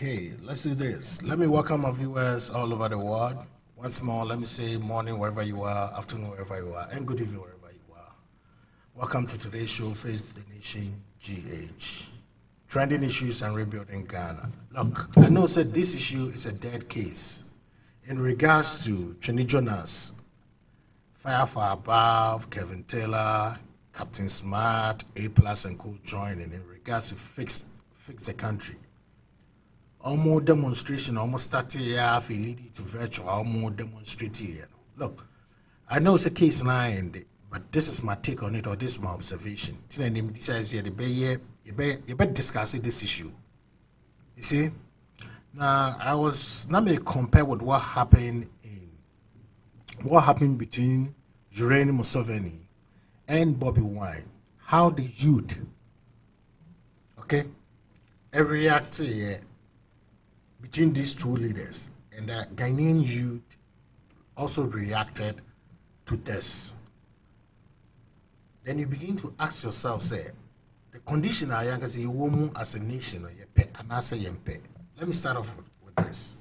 Okay, let's do this. Let me welcome our viewers all over the world. Once more, let me say morning wherever you are, afternoon wherever you are, and good evening wherever you are. Welcome to today's show, Face the Nation GH. Trending issues and rebuilding Ghana. Look, I know said this issue is a dead case in regards to Trini Jonas, Fire for Above, Kevin Taylor, Captain Smart, A Plus and co joining in regards to fix the country. Almost demonstration almost started here, leading to virtual almost demonstrating here. Look, I know it's a case now, but this is my take on it, or this is my observation. This is here, you better discuss this issue. You see, now I was not may compare with what happened between Yoweri Museveni and Bobby Wine. How the youth, okay, react between these two leaders, and the Ghanaian youth also reacted to this. Then you begin to ask yourself, say, the condition I am as a woman as a nation, and I say, let me start off with this.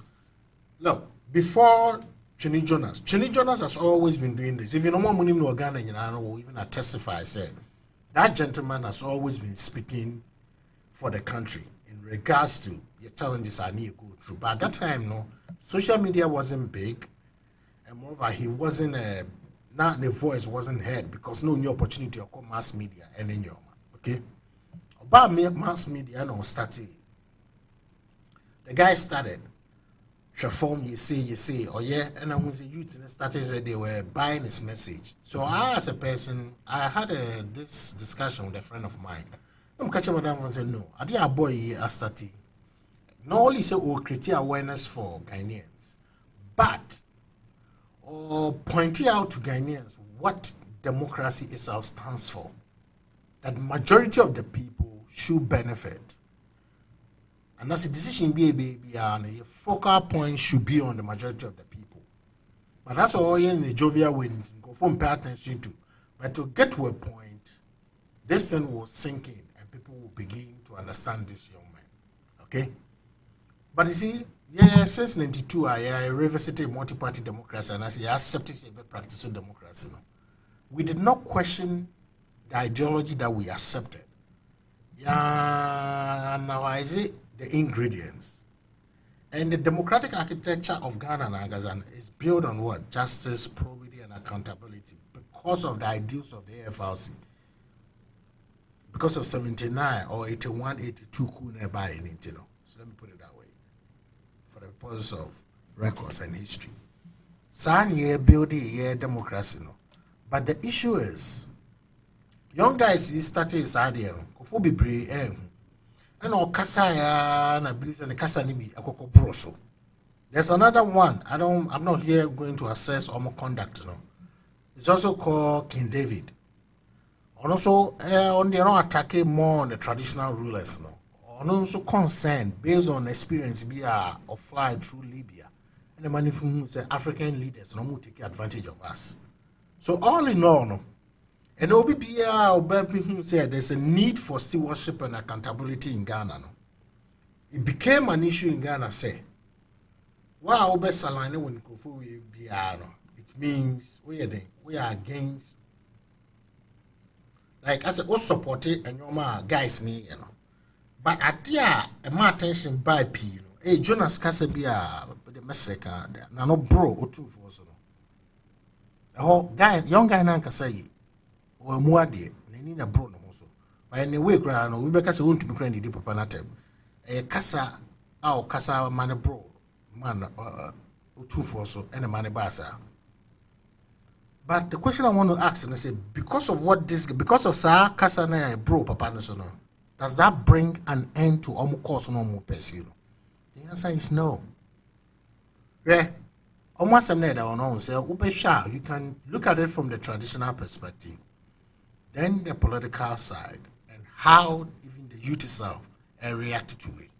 Look, before Trini Jonas has always been doing this. If you know more money in Ghana, you know, even I testify, I said that gentleman has always been speaking for the country in regards to your challenges I need to go through. But at that time, no, social media wasn't big, and moreover, he wasn't not the voice wasn't heard because no new opportunity of mass media and in your okay. About mass media, no started. The guy started. Form you say, oh yeah, and I was a youth and started that they were buying his message. So I, as a person, I had this discussion with a friend of mine. I'm catching madam and said, no, I did a boy I started. Not only say we create awareness for Ghanaians, but pointing out to Ghanaians what democracy itself stands for. That majority of the people should benefit. And that's a decision and your focal point should be on the majority of the people. But that's all in the jovial wind go from pay attention to. But to get to a point, this thing was sinking and people will begin to understand this young man. Okay? But you see, since 92 I revisited multi-party democracy and I say I accepted practicing democracy. We did not question the ideology that we accepted. Yeah, now I say the ingredients. And the democratic architecture of Ghana and Agazan is built on what? Justice, probity, and accountability because of the ideals of the AFRC. Because of 79 or 81, 82 coup nearby in Intino. So let me put it that way. For the purpose of records and history. San year building democracy. No. But the issue is, young guys started his idea. And all Kasaya and I believe in the Kasanibi Akoko Broso. There's another one. I'm not here going to assess or conduct. No. It's also called King David. And also on the attacking more on the traditional rulers, no. And also concerned based on experience of fly through Libya. And the money from the African leaders no will take advantage of us. So all in all, no. And OBPA said there's a need for stewardship and accountability in Ghana. No? It became an issue in Ghana, say. Wow, when it means we are against. Like I said, all supported and your guys need, you know. But at the my attention by P, hey, Jonas Kasabia, the message, no bro, or two for us. Oh, guy, young guy, Nanka say. Or more dear, Nina Bruno also. By any way, ground, we because I want to be cranny deep upon a term. A Casa, our Casa man bro, man, two for so, and a man bassa. But the question I want to ask, and I say, because of what this, because of Sir Casa bro, Papa Nasono, does that bring an end to almost cause no more person? The answer is no. Yeah. Almost a net or no, say, you can look at it from the traditional perspective. Then the political side and how even the youth itself reacted to it.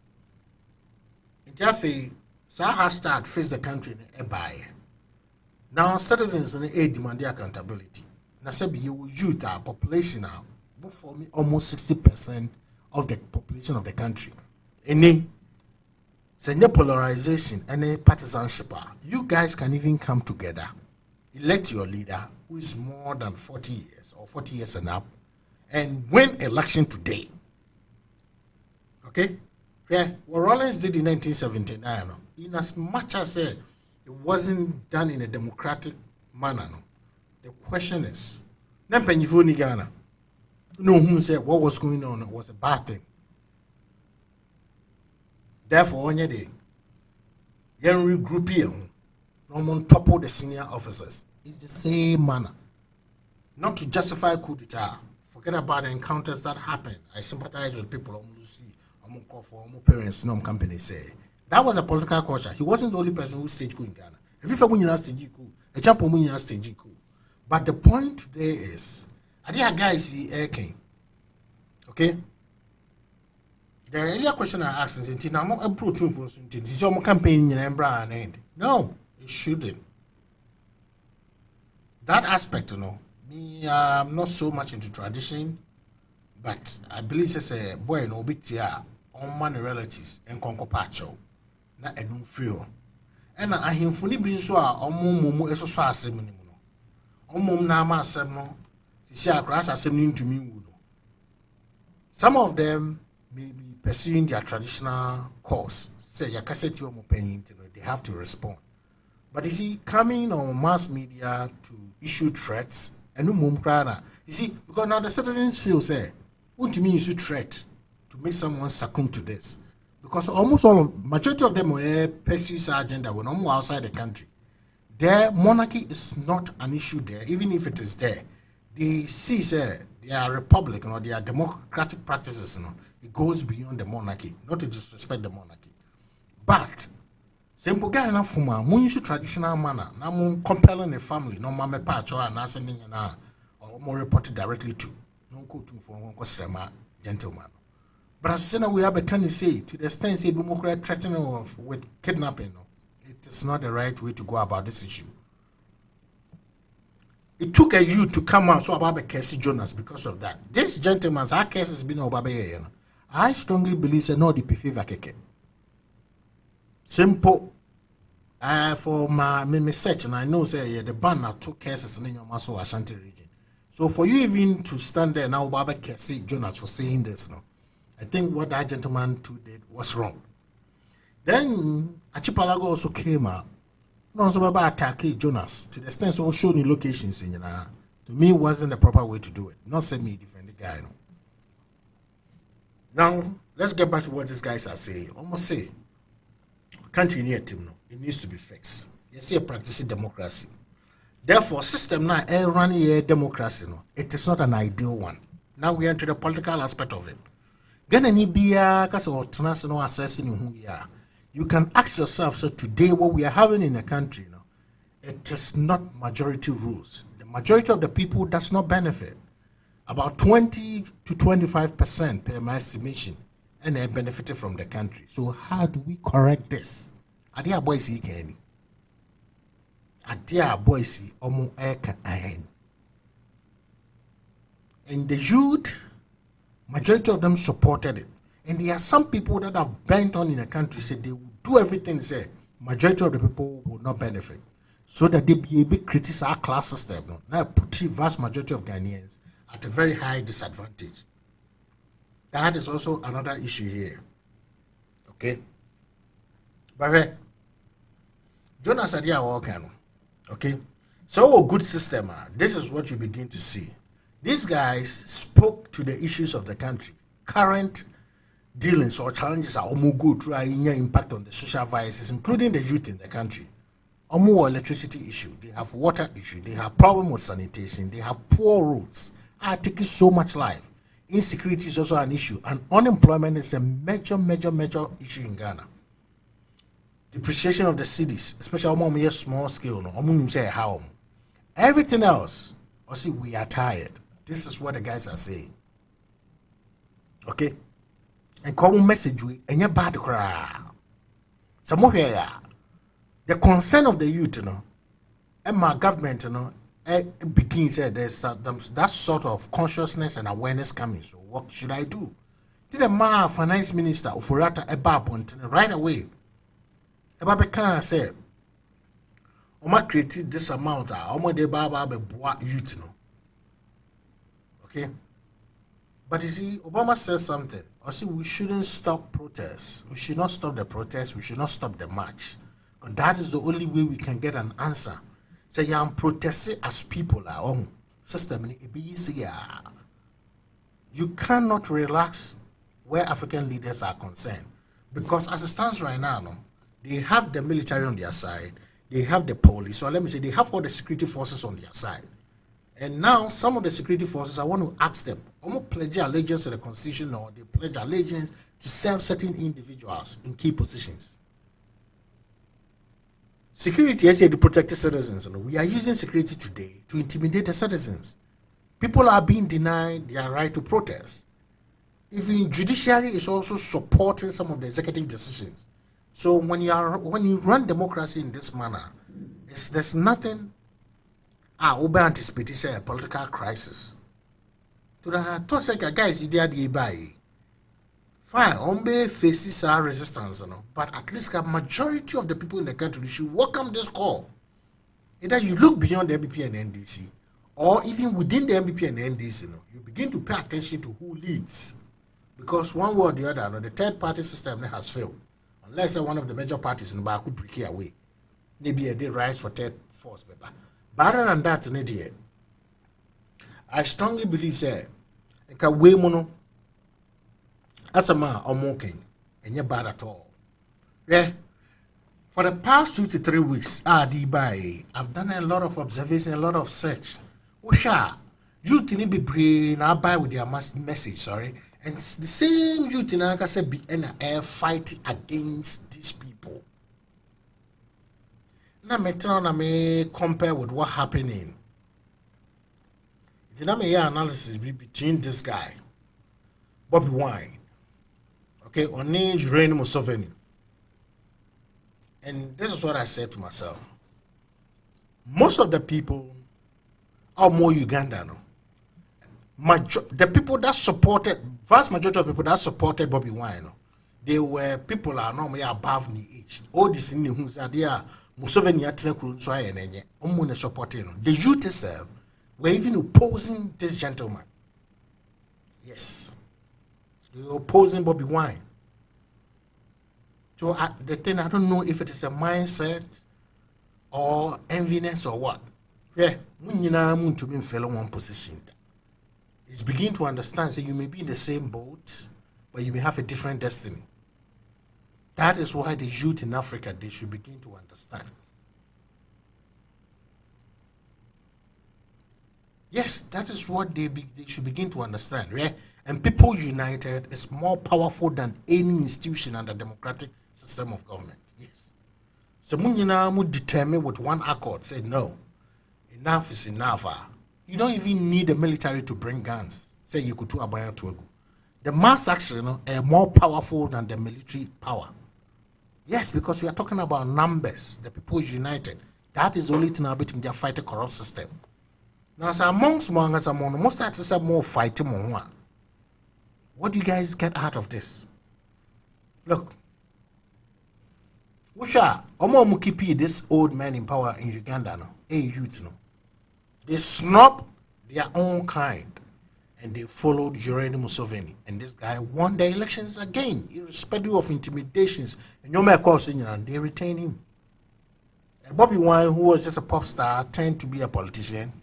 In Jaffe, so hashtag face the country in a buy. Now citizens in the demand the accountability. Now say you youth our population now, for me almost 60% of the population of the country. Any Send your polarization and a partisanship. You guys can even come together, elect your leader who is more than 40 years or 40 years and up, and win election today. Okay? Yeah, what Rollins did in 1979, in as much as it wasn't done in a democratic manner, the question is, Ghana, no who said what was going on was a bad thing. Therefore, on your day, young group here, no topple the senior officers. It's the same manner. Not to justify coup d'etat. Forget about the encounters that happened. I sympathize with people I'm call for parents, no company say. That was a political culture. He wasn't the only person who staged coup in Ghana. If you when you stage coup, Acheampong when you stage coup. But the point today is, I think a guy is the king. Okay? The earlier question I asked is, I'm not a pro-tune for some campaign in Embra and end. No, it shouldn't. That aspect, me, I'm not so much into tradition, but I believe it's a boy no bit here on money relatives and conquer pacho, not a new free. And I him funny being so mumu eso so assembly. Nama assembly, see a grass assembling to me. Some of them may be pursuing their traditional course. Say, you can't say to they have to respond. But you see, coming on mass media to issue threats, and you see, because now the citizens feel, say, what do you mean issue threat to make someone succumb to this? Because almost majority of them will pursue their agenda when I'm outside the country. Their monarchy is not an issue there, even if it is there. They see, say, their republic, their democratic practices, it goes beyond the monarchy, not to disrespect the monarchy. But simple guy enough for my use traditional manner, now compelling a family, no mama patch or an ascending or more reported directly to no quoting for one gentleman. But as soon as we have a can say to the extent say democrat threatening with kidnapping, it is not the right way to go about this issue. It took a youth to come out so about Casey Jonas because of that. This gentleman's our case has been over. I strongly believe say no the favor keke. Simple. For my research, and I know say the ban now took cases in your Maso Ashanti region. So for you even to stand there now about Casey Jonas for saying this, I think what that gentleman too did was wrong. Then Archipelago also came out. No, so about attacking Jonas to the extent so showing locations in to me wasn't the proper way to do it. Not say me defend the guy. Now let's get back to what these guys are saying. Almost say country near him it needs to be fixed. You see a practicing democracy. Therefore, system now running a democracy it is not an ideal one. Now we enter the political aspect of it. Gonna need be international assessing who we are. You can ask yourself, so today what we are having in the country, it is not majority rules. The majority of the people does not benefit. About 20 to 25% per my estimation, and they benefited from the country. So how do we correct this? Adia boys see Kenny. Adia boys see Omo Eka Ahen. And the youth, majority of them supported it. And there are some people that have bent on in the country said they will do everything, say majority of the people will not benefit. So that they be able to criticize our class system. Now put the vast majority of Ghanaians at a very high disadvantage. That is also another issue here. Okay? But Jonas Adia Walkano. Okay? So a good system, this is what you begin to see. These guys spoke to the issues of the country. Current dealings or challenges are almost good to impact on the social vices, including the youth in the country. Almost electricity issue, they have water issue, they have problem with sanitation, they have poor roads. Are taking so much life. Insecurity is also an issue, and unemployment is a major issue in Ghana. Depreciation of the cities, especially small scale, how everything else. Also, we are tired. This is what the guys are saying. Okay. And common message we and your bad cry. Some of here, the concern of the youth, and my government, it begins there's that sort of consciousness and awareness coming. So what should I do? Did a finance minister Ofurata Ebapont right away Ebabeka said, Oma created this amount, Oma de Baba be youth, no. Okay? But you see, Obama says something. I see we shouldn't stop protests. We should not stop the protests. We should not stop the march. Because that is the only way we can get an answer. So you are protesting as people are on system. You cannot relax where African leaders are concerned. Because as it stands right now, no, they have the military on their side. They have the police. So let me say they have all the security forces on their side. And now some of the security forces, I want to ask them, almost pledge allegiance to the constitution or they pledge allegiance to serve certain individuals in key positions. Security, as to protect the citizens. We are using security today to intimidate the citizens. People are being denied their right to protest. Even judiciary is also supporting some of the executive decisions. So when you run democracy in this manner, there's nothing we anticipate a political crisis. To the guys, they buy. Fine, Ombe faces our resistance, but at least a majority of the people in the country should welcome this call. Either you look beyond the MPP and NDC, or even within the MPP and NDC, you begin to pay attention to who leads. Because one way or the other, the third party system has failed. Unless one of the major parties in the back could break it away. Maybe they rise for third force. But other than that, I strongly believe that way mono as a man or mocking and you're bad at all. Yeah. For the past 2 to 3 weeks, I've done a lot of observation, a lot of search. You didn't be brain, I'll buy with their message, sorry. And the same youth in Ankasa be in a air fight against these people. Now, I may compare with what happening. Then I may analysis between this guy, Bobby Wine, okay, on GHANA-Emmanuel Acheampong. And this is what I said to myself. Most of the people are more Ugandan. The people that supported, vast majority of people that supported Bobby Wine, they were people are normally above the age. All these in the who's are there. Museveni supporting the youth itself were even opposing this gentleman. Yes, they were opposing Bobby Wine. So the thing, I don't know if it is a mindset or enviness or what. Yeah, to be fellow one position. It's beginning to understand. So you may be in the same boat, but you may have a different destiny. That is why the youth in Africa, they should begin to understand. Yes, that is what they should begin to understand, right? And people united is more powerful than any institution under democratic system of government. Yes. So Munyina determine with one accord, said no, enough is enough. You don't even need the military to bring guns. Say you could do Abaya Tuegu. The mass action are more powerful than the military power. Yes, because we are talking about numbers. The people is united. That is the only thing about them fight a corrupt system. Now, so amongst most artists are more fighting more. What do you guys get out of this? Look, this old man in power in Uganda, youth, they snub their own kind and they followed GHANA-Emmanuel Acheampong. And this guy won the elections again, irrespective of intimidations. And they retain him. And Bobby Wine, who was just a pop star, turned to be a politician,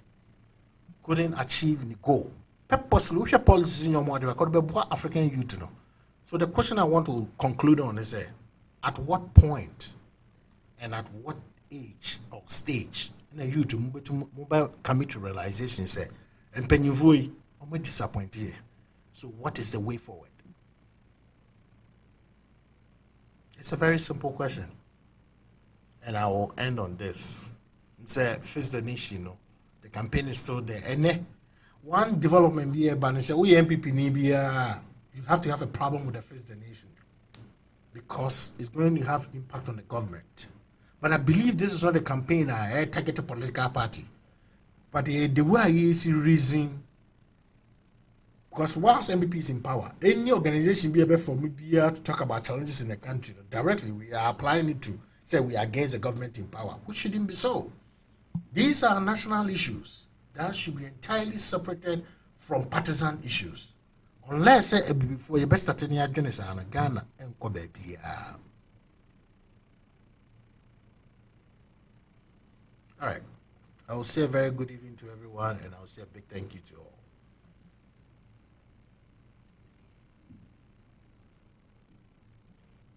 couldn't achieve the goal. Purposely, which policies in your mind, they were African youth. So the question I want to conclude on is at what point and at what age or stage and you to mobile commit to realization say and penny I'm disappointed here. So what is the way forward? It's a very simple question. And I will end on this. Say face the nation, the campaign is still there. And one development be a ban say we MPP you have to have a problem with the face the nation because it's going to have impact on the government. But I believe this is not a campaign I target a political party. But the way I see reason, because whilst MPP is in power, any organization be able for me to talk about challenges in the country directly, we are applying it to say we are against the government in power, which shouldn't be so. These are national issues that should be entirely separated from partisan issues. Unless before you best attend Ghana and Kobe. All right. I will say a very good evening to everyone, and I will say a big thank you to all.